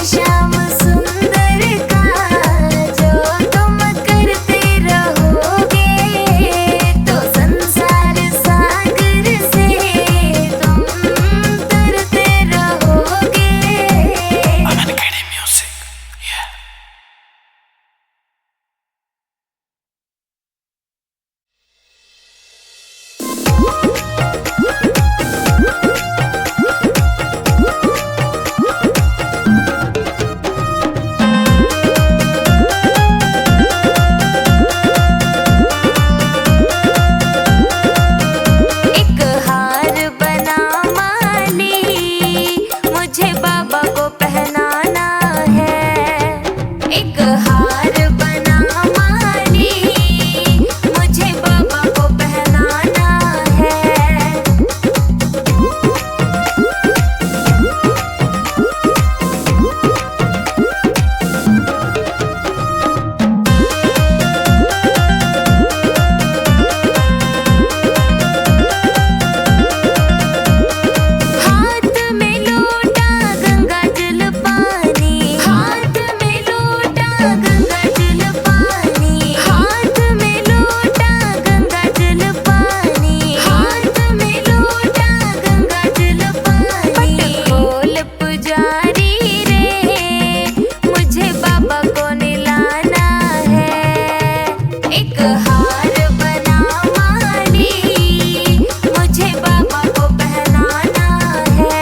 श्याम सुंदर का जो तुम करते रहोगे तो संसार सागर से तुम तरते रहोगे। Uncanny Music, yeah. एक हार बना माली मुझे बाबा को पहनाना है। एक हार बना माली मुझे बाबा को पहनाना है। हाथ में लोटा गंगा जल पानी, हाथ में लोटा गंगा जल पानी, हाथ में लोटा गंगा जल पानी, हाथ में लोटा गंगा जल पानी। पट खोल पुजारी रे मुझे बाबा को निलाना है। एक हार बना माली मुझे बाबा को पहनाना है।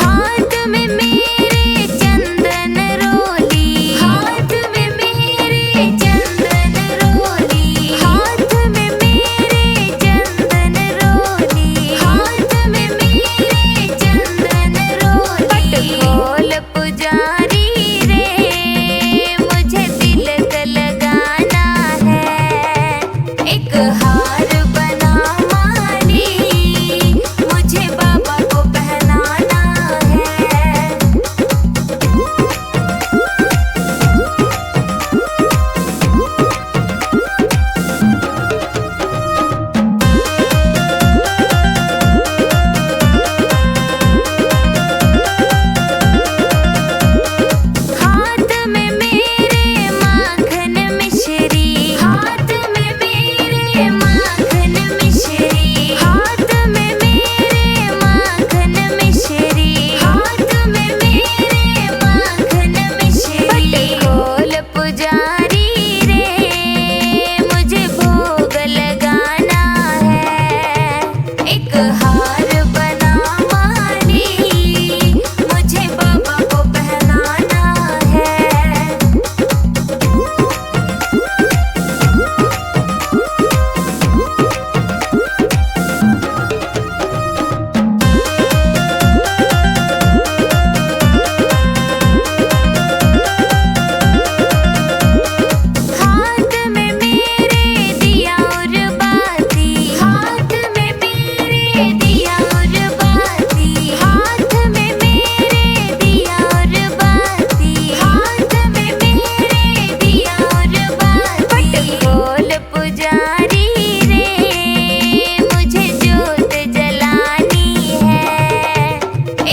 हाथ में मेरे चंदन रोली, हाथ में मेरे चंदन रोली, हाथ में मेरे चंदन रोली, हाथ में मेरे चंदन रोली। पट खोल पुजारी रे मुझे तिलक लगाना है। एक हार बना माली मुझे बाबा को पहनाना है। हाथ में मेरे माखन मिश्री, हाथ में मेरे माखन मिश्री, हाथ में मेरे माखन मिश्री, हाथ में मेरे माखन मिश्री। पट खोल पुजारी रे मुझे भोग लगाना है। एक हार बना माली मुझे बाबा को पहनाना है। हाथ में मेरे दिया और बाती, हाथ में मेरे दिया और बाती, हाथ में मेरे दिया और बाती, हाथ में मेरे दिया और बाती। पट खोल पुजारी रे मुझे जोत जलानी है।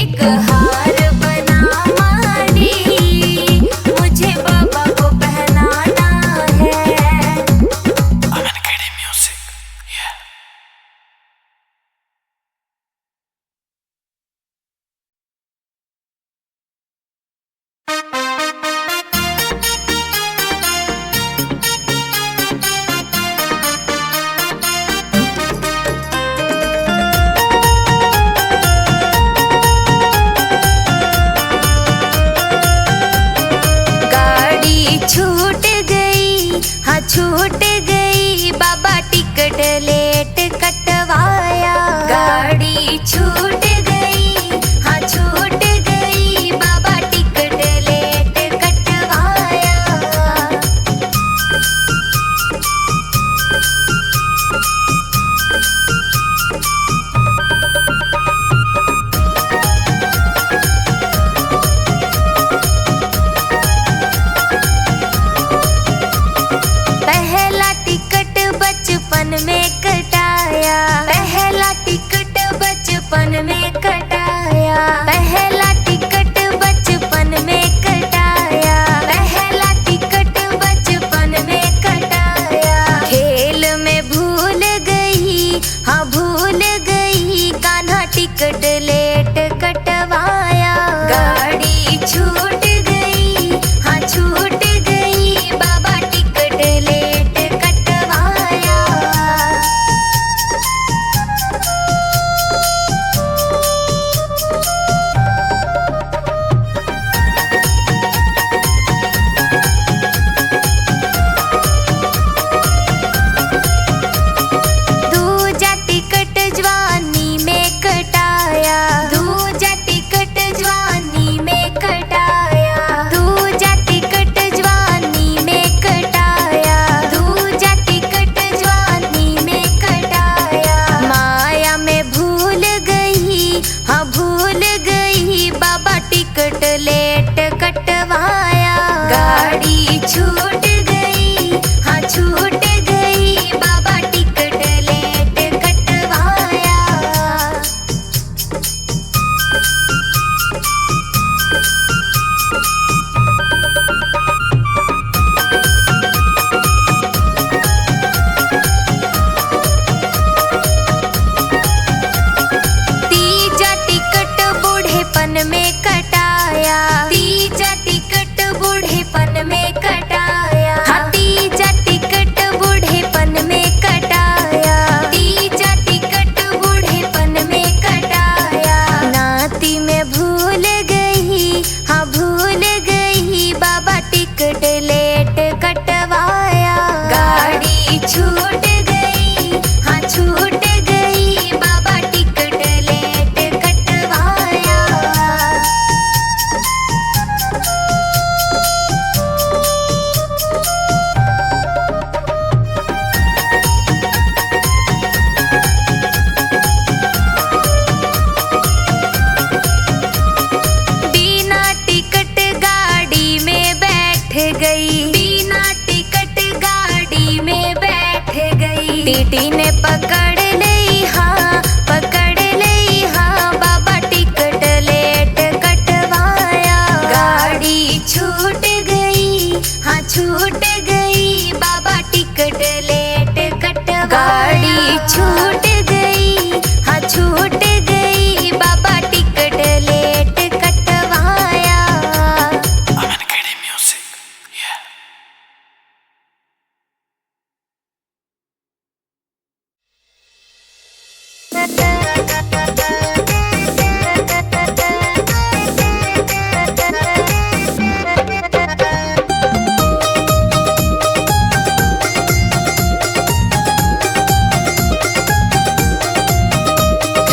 एक हार बना माली मुझे बाबा को पहनाना है। Uncanny Music, yeah. गाड़ी छूट गई, हाँ छूट गई बाबा टिकट लेट कटवाया। गाड़ी छूट गई, हाँ छूट गई बाबा टिकट लेट कटवाया। में कटाया, तीजा टिकट बूढ़ेपन में कटाया। हाँ, तीजा टिकट बूढ़ेपन में कटाया, तीजा टिकट बूढ़ेपन में कटाया। नाती में भूल गई, हाँ भूल गई, बाबा टिकट लेट कटवाया। गाड़ी छूट गई, हाँ छूट गई, बाबा टिकट लेट कटवाया। बिना टिकट गाड़ी में बैठ गई, बिना टिकट गाड़ी में बैठ गई। टीटी ने पकड़ ली, हाँ पकड़ ली, हाँ बाबा टिकट लेट कटवाया। गाड़ी छूट गई, हाँ छूट गई, बाबा टिकट लेट कटवाया। गाड़ी छूट गई, हाँ छूट गई, बाबा टिकट लेट कटवाया। Aman Kade Music. Yeah.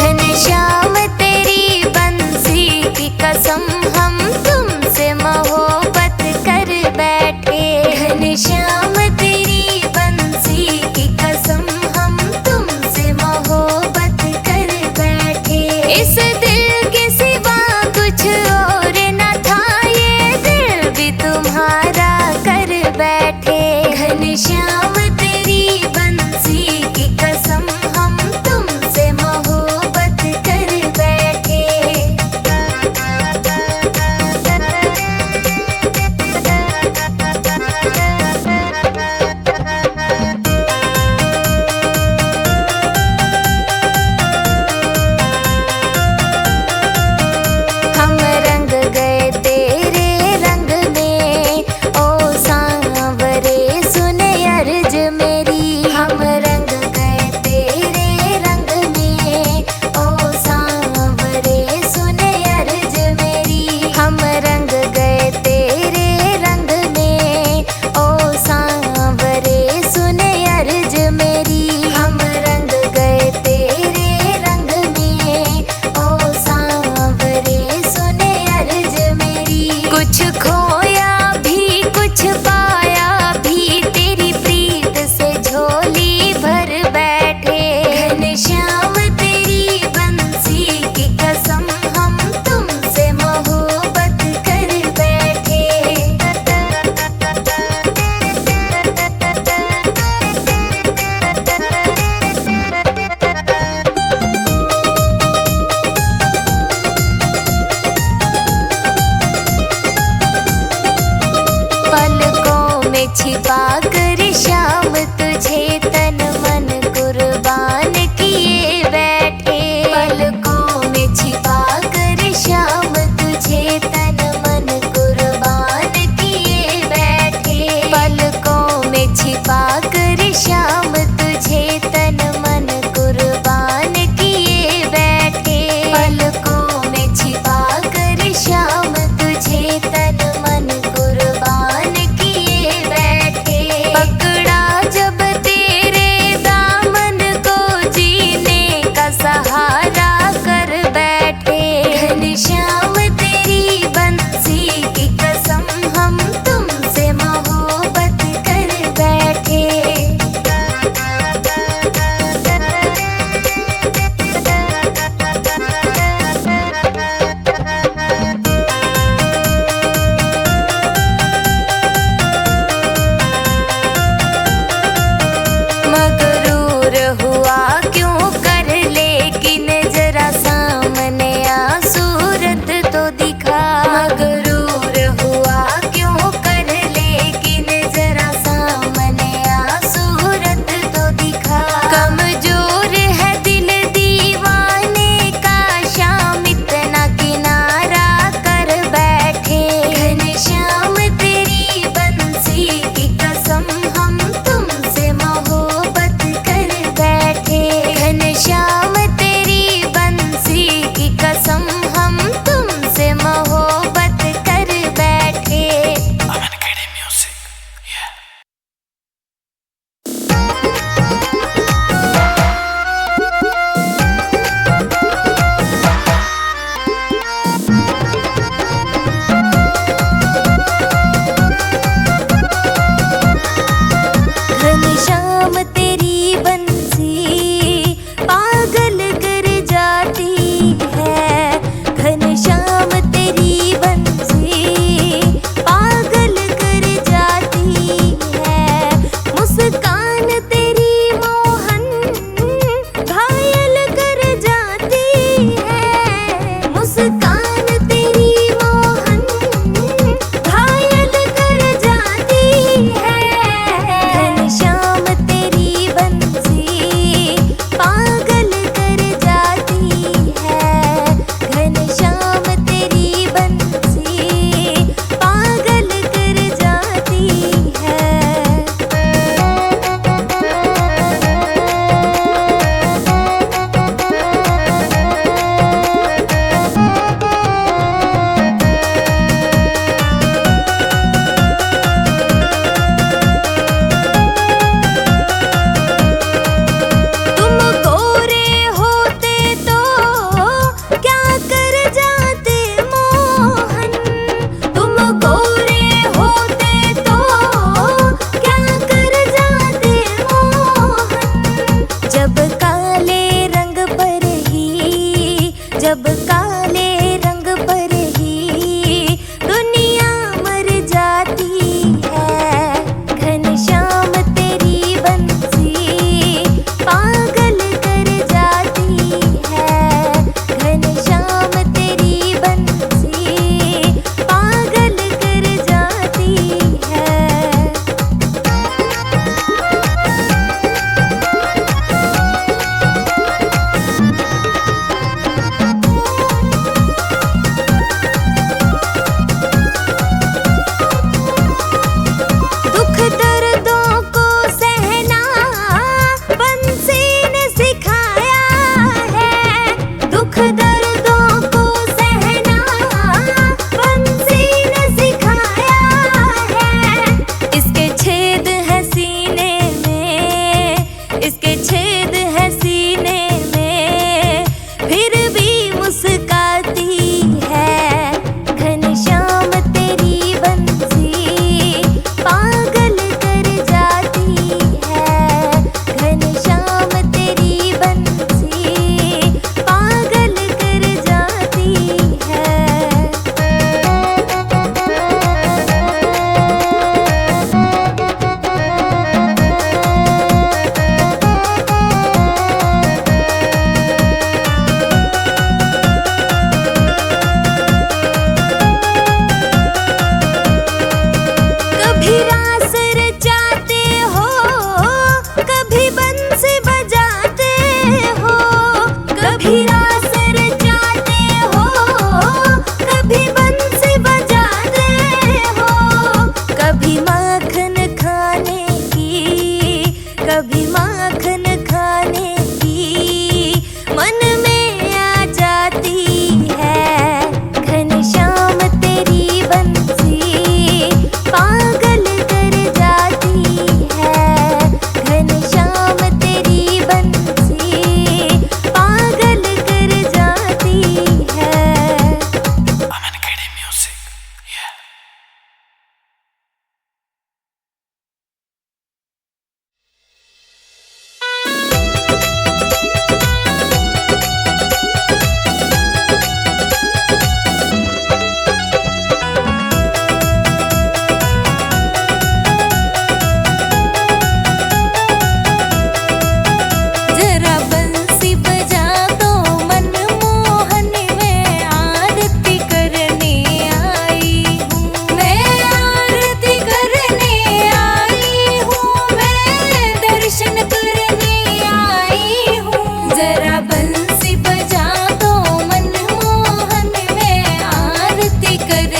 Ghanshyam तेरी बंसी की कसम, हम तुमसे मोहब्बत कर बैठे। घनश्याम तेरी बंसी की कसम, हम तुमसे मोहब्बत कर बैठे। इस दिल के सिवा कुछ और न था, ये दिल भी तुम्हारा कर बैठे। घनश्याम तेरी बंसी की कसम, हम तुमसे मोहब्बत कर बैठे। हम रंग गए तेरे रंग में, ओ सांवरे सुन अर्ज मेरी। हम रंग गए तेरे रंग में, ओ सांवरे सुन अर्ज मेरी। हम रंग गए तेरे रंग में, ओ सांवरे सुन अर्ज मेरी। हम रंग गए तेरे रंग में, ओ सांवरे सुन अर्ज मेरी। कुछ खोया भी कुछ पाया भी, तेरी प्रीत से झोली भर बैठे। घनश्याम तेरी बंसी की कसम, हम तुमसे मोहब्बत कर बैठे। पलकों में छिपा कर श्याम तुझे तन मन कुर्बान किए बैठे। पलकों में छिपा कर श्याम तुझे तन मन कुर्बान किए बैठे। पलकों में छिपा कर श्याम तुझे तन मन कुर्बान किए बैठे। पलकों में छिपा कर श्याम तुझे तन मन कुर्बान किए बैठे।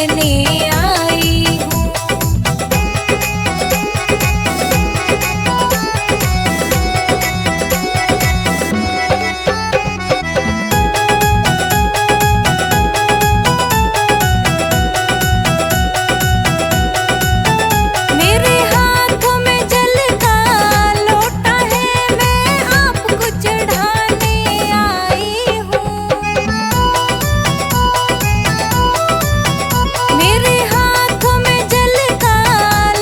करने आई हूँ। मेरे हाथों में जल का लोटा है, मैं आपको चढ़ाने आई हूँ। मेरे हाथों में जल का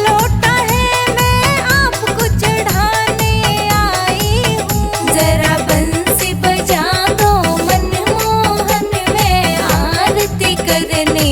लोटा है, मैं आपको चढ़ाने आई हूँ। जरा बंसी बजा दो मनमोहन, मैं आरती करने